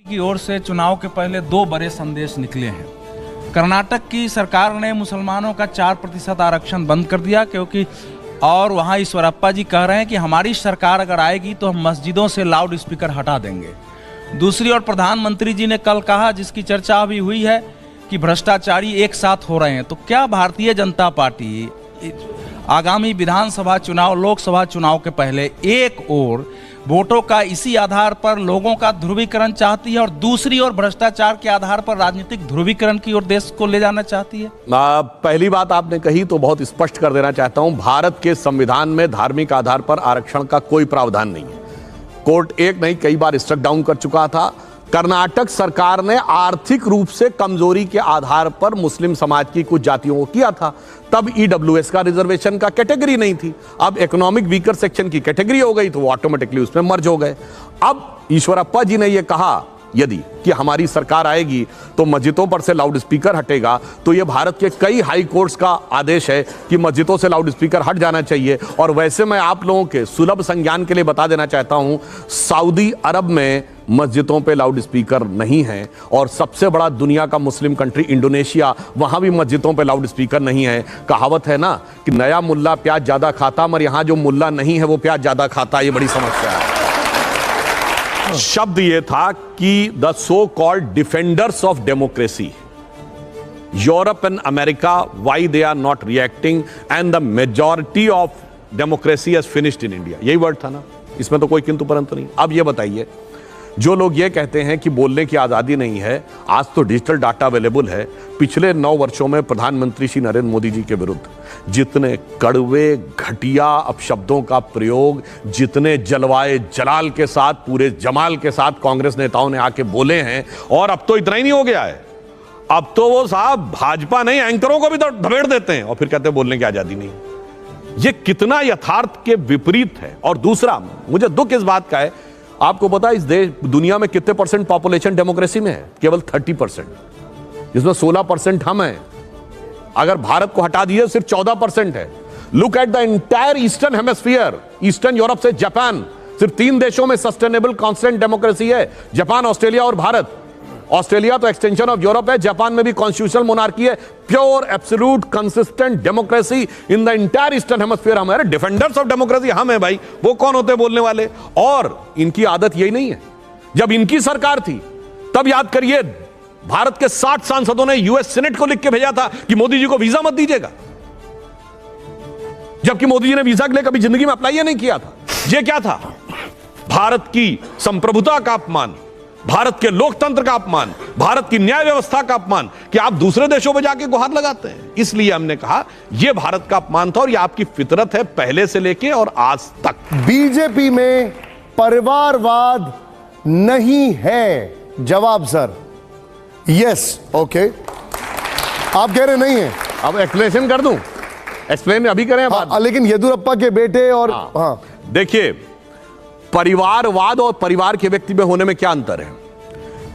की ओर से चुनाव के पहले दो बड़े संदेश निकले हैं। कर्नाटक की सरकार ने मुसलमानों का 4% आरक्षण बंद कर दिया क्योंकि और वहां ईश्वरप्पा जी कह रहे हैं कि हमारी सरकार अगर आएगी तो हम मस्जिदों से लाउड स्पीकर हटा देंगे। दूसरी ओर प्रधानमंत्री जी ने कल कहा, जिसकी चर्चा अभी हुई है, कि भ्रष्टाचारी एक साथ हो रहे हैं। तो क्या भारतीय जनता पार्टी आगामी विधानसभा चुनाव, लोकसभा चुनाव के पहले एक ओर वोटों का इसी आधार पर लोगों का ध्रुवीकरण चाहती है और दूसरी ओर भ्रष्टाचार के आधार पर राजनीतिक ध्रुवीकरण की ओर देश को ले जाना चाहती है? पहली बात आपने कही तो बहुत स्पष्ट कर देना चाहता हूं, भारत के संविधान में धार्मिक आधार पर आरक्षण का कोई प्रावधान नहीं है। कोर्ट एक नहीं कई बार स्ट्रक डाउन कर चुका था। कर्नाटक सरकार ने आर्थिक रूप से कमजोरी के आधार पर मुस्लिम समाज की कुछ जातियों को किया था, तब ईडब्ल्यूएस का रिजर्वेशन का कैटेगरी नहीं थी। अब इकोनॉमिक वीकर सेक्शन की कैटेगरी हो गई तो वो ऑटोमेटिकली उसमें मर्ज हो गए। अब ईश्वरप्पा जी ने यह कहा यदि कि हमारी सरकार आएगी तो मस्जिदों पर से लाउड स्पीकर हटेगा, तो यह भारत के कई हाई कोर्ट्स का आदेश है कि मस्जिदों से लाउड स्पीकर हट जाना चाहिए। और वैसे मैं आप लोगों के सुलभ संज्ञान के लिए बता देना चाहता हूं, सऊदी अरब में मस्जिदों पे लाउड स्पीकर नहीं है और सबसे बड़ा दुनिया का मुस्लिम कंट्री इंडोनेशिया, वहां भी मस्जिदों पे लाउड स्पीकर नहीं है। कहावत है ना कि नया मुल्ला प्याज ज्यादा खाता, मगर यहां जो मुल्ला नहीं है वो प्याज ज्यादा खाता। ये बड़ी समस्या है। शब्द ये था कि the so called defenders of democracy, Europe and America, why they are not reacting and the majority of democracy has finished in India. यही वर्ड था ना, इसमें तो कोई किंतु परंतु नहीं। अब ये बताइए, जो लोग ये कहते हैं कि बोलने की आज़ादी नहीं है, आज तो डिजिटल डाटा अवेलेबल है। पिछले 9 वर्षों में प्रधानमंत्री श्री नरेंद्र मोदी जी के विरुद्ध जितने कड़वे घटिया अपशब्दों का प्रयोग, जितने जलवाए जलाल के साथ, पूरे जमाल के साथ कांग्रेस नेताओं ने आके बोले हैं, और अब तो इतना ही नहीं हो गया है, अब तो वो साहब भाजपा नहीं एंकरों को भी धबेड़ देते हैं और फिर कहते हैं बोलने की आज़ादी नहीं। ये कितना यथार्थ के विपरीत है। और दूसरा, मुझे दुख इस बात का है, आपको पता है इस देश दुनिया में कितने % पॉपुलेशन डेमोक्रेसी में है? केवल 30%, जिसमें 16% हम हैं। अगर भारत को हटा दिए सिर्फ 14% है। Look at the entire eastern hemisphere, eastern Europe से जापान, सिर्फ 3 देशों में सस्टेनेबल कांस्टेंट डेमोक्रेसी है, जापान, ऑस्ट्रेलिया और भारत। ऑस्ट्रेलिया तो एक्सटेंशन ऑफ यूरोप है, जापान में भी कॉन्स्टिट्यूशनल मोनार्की है, pure absolute consistent democracy in the entire eastern hemisphere. हमारे डिफेंडर्स ऑफ डेमोक्रेसी हम है भाई, वो कौन होते हैं बोलने वाले? और इनकी आदत यही नहीं है। जब इनकी सरकार थी तब याद करिए, भारत के 60 सांसदों ने यूएस सीनेट को लिख के भेजा था कि मोदी जी को वीजा मत दीजिएगा, जबकि मोदी जी ने वीजा के लिए कभी जिंदगी में अप्लाई नहीं किया था। ये क्या था? भारत की संप्रभुता का अपमान, भारत के लोकतंत्र का अपमान, भारत की न्याय व्यवस्था का अपमान, कि आप दूसरे देशों में जाके गुहार लगाते हैं। इसलिए हमने कहा यह भारत का अपमान था और यह आपकी फितरत है पहले से लेके और आज तक। बीजेपी में परिवारवाद नहीं है। जवाब सर यस, ओके। आप कह रहे नहीं है, अब एक्सप्लेनेशन कर दूं? एक्सप्लेन अभी करें बात। लेकिन येदुरप्पा के बेटे और हाँ। देखिए, परिवारवाद और परिवार के व्यक्ति में होने में क्या अंतर है?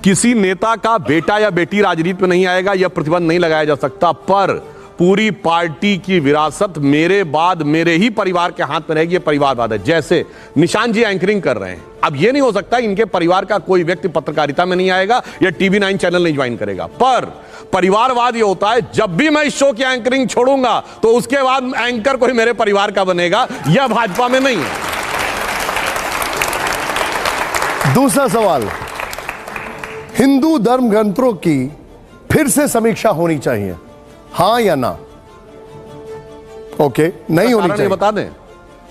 किसी नेता का बेटा या बेटी राजनीति में नहीं आएगा, यह प्रतिबंध नहीं लगाया जा सकता, पर पूरी पार्टी की विरासत मेरे बाद मेरे ही परिवार के हाथ में रहेगी, यह परिवारवाद है। जैसे निशान जी एंकरिंग कर रहे हैं, अब यह नहीं हो सकता इनके परिवार का कोई व्यक्ति पत्रकारिता में नहीं आएगा या TV9 चैनल नहीं ज्वाइन करेगा। पर परिवारवाद यह होता है, जब भी मैं इस शो की एंकरिंग छोड़ूंगा तो उसके बाद एंकर कोई मेरे परिवार का बनेगा। यह भाजपा में नहीं है। दूसरा सवाल, हिंदू धर्म ग्रंथों की फिर से समीक्षा होनी चाहिए, हाँ या ना? ओके, नहीं होनी चाहिए। बता दें,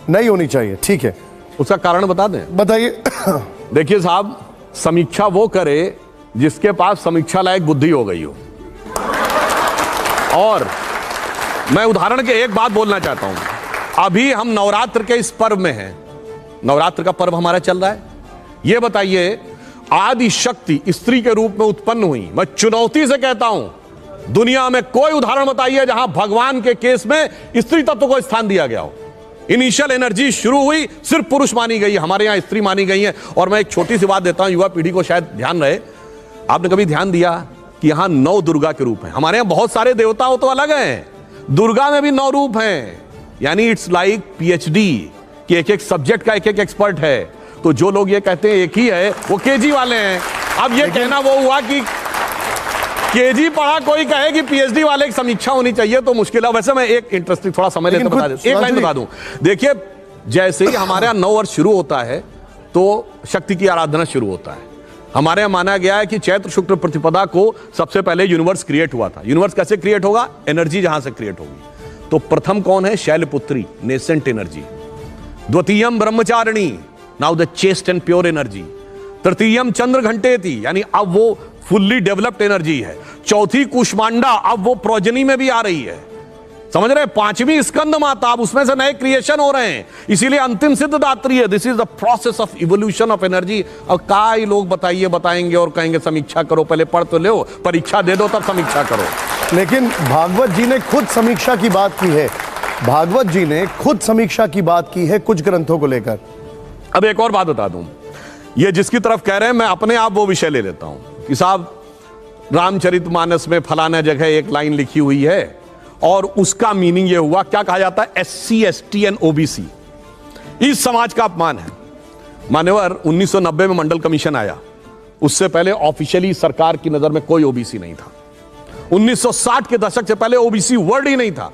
नहीं होनी चाहिए, ठीक है। उसका कारण बता दें। बताइए। देखिए साहब, समीक्षा वो करे जिसके पास समीक्षा लायक बुद्धि हो गई हो। और मैं उदाहरण के एक बात बोलना चाहता हूं। अभी हम नवरात्र के इस पर्व में हैं, नवरात्र का पर्व हमारा चल रहा है। यह बताइए, आदि शक्ति स्त्री के रूप में उत्पन्न हुई। मैं चुनौती से कहता हूं, दुनिया में कोई उदाहरण बताइए जहां भगवान के केस में स्त्री तत्व को स्थान दिया गया हो। इनिशियल एनर्जी शुरू हुई, सिर्फ पुरुष मानी गई, हमारे यहां स्त्री मानी गई है। और मैं एक छोटी सी बात देता हूं, युवा पीढ़ी को शायद ध्यान रहे, आपने कभी ध्यान दिया कि यहां 9 दुर्गा के रूप हैं? हमारे यहां बहुत सारे देवता हो तो अलग हैं, दुर्गा में भी 9 रूप हैं। यानी इट्स लाइक PhD कि एक एक सब्जेक्ट का एक एक एक्सपर्ट है। तो जो लोग ये कहते हैं एक ही है, वो केजी वाले हैं। अब ये कहना वो हुआ कि केजी पढ़ा कोई कहे कि पीएचडी वाले की समीक्षा होनी चाहिए तो मुश्किल है। वैसे मैं एक इंटरेस्टिंग थोड़ा समय लेकर बता दूं, एक लाइन बता दूं। देखिए, जैसे ही हमारे यहाँ नव वर्ष शुरू होता है तो शक्ति की आराधना शुरू होता है। हमारे यहाँ माना गया है कि चैत्र शुक्ल प्रतिपदा को सबसे पहले यूनिवर्स क्रिएट हुआ था। यूनिवर्स कैसे क्रिएट होगा? एनर्जी जहां से क्रिएट होगी। तो प्रथम कौन है? Shailputri, nascent energy. द्वितीयम Brahmacharini, now the chaste and pure energy. तृतीयम चंद्र घंटेति, यानी अब वो फुल्ली डेवलप्ड एनर्जी है। चौथी कुष्मांडा, अब वो प्रोजनी में भी आ रही है, समझ रहे हैं? पांचवी स्कंद माता, अब उसमें से नए क्रिएशन हो रहे हैं, इसीलिए अंतिम सिद्धदात्री है। This is the process of evolution of energy. अब कई लोग बताएंगे और कहेंगे समीक्षा करो, पहले पढ़ तो लो, परीक्षा दे दो तब समीक्षा करो। लेकिन भागवत जी ने खुद समीक्षा की बात की है। भागवत जी ने खुद समीक्षा की बात की है कुछ ग्रंथों को लेकर। अब एक और बात बता दूं, ये जिसकी तरफ कह रहे हैं मैं अपने आप वो विषय ले लेता हूं कि साहब रामचरितमानस में फलाना जगह एक लाइन लिखी हुई है और उसका मीनिंग ये हुआ, क्या कहा जाता है? SC, ST एंड OBC इस समाज का अपमान है। मान्यवर 1990 में मंडल कमीशन आया, उससे पहले ऑफिशियली सरकार की नजर में कोई OBC नहीं था। 1960 के दशक से पहले OBC वर्ड ही नहीं था।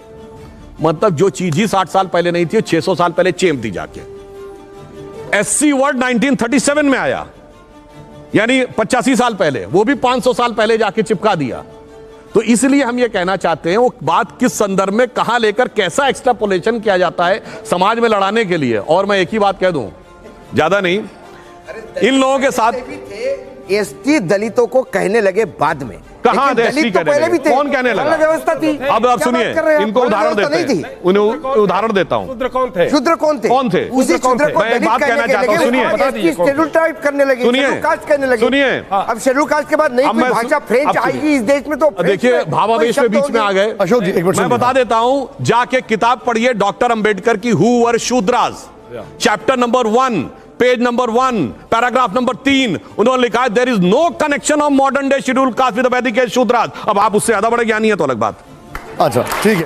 मतलब जो चीज ही 60 साल पहले नहीं थी 600 साल पहले चेप दी जाके। SC वर्ड 1937 में आया, यानी 85 साल पहले, वो भी 500 साल पहले जाके चिपका दिया। तो इसलिए हम ये कहना चाहते हैं वो बात किस संदर्भ में, कहां लेकर कैसा एक्सट्रापोलेशन किया जाता है समाज में लड़ाने के लिए। और मैं एक ही बात कह दूं, ज्यादा नहीं, इन लोगों के साथ एसटी दलितों को कहने लगे बाद में। कहां दलित तो पहले भी थे, कौन कहने लगा? व्यवस्था थी। अब आप सुनिए, इनको उदाहरण देते हैं, उन्हें उदाहरण देता हूं। शूद्र कौन थे? शूद्र कौन थे? उसी शूद्र को दलित बात कहना चाहता हूं, सुनिए। शेड्यूल टाइप करने लगे, शेड्यूल कास्ट कहने लगे। सुनिए, अब शेड्यूल कास्ट के बाद नई कोई भाषा फ्रेंच आएगी इस देश में तो देखिए भावावेश में बीच में आ गए। अशोक जी, एक मिनट मैं बता देता हूं, जाके किताब पढ़िए डॉक्टर अंबेडकर की, who were Shudras, chapter number 1, page number 1, paragraph number 3, उन्होंने लिखा है there is no connection of modern day scheduled caste with the Vedic age Shudras. अब आप उससे ज्यादा बड़े ज्ञानी है तो अलग बात। अच्छा ठीक है।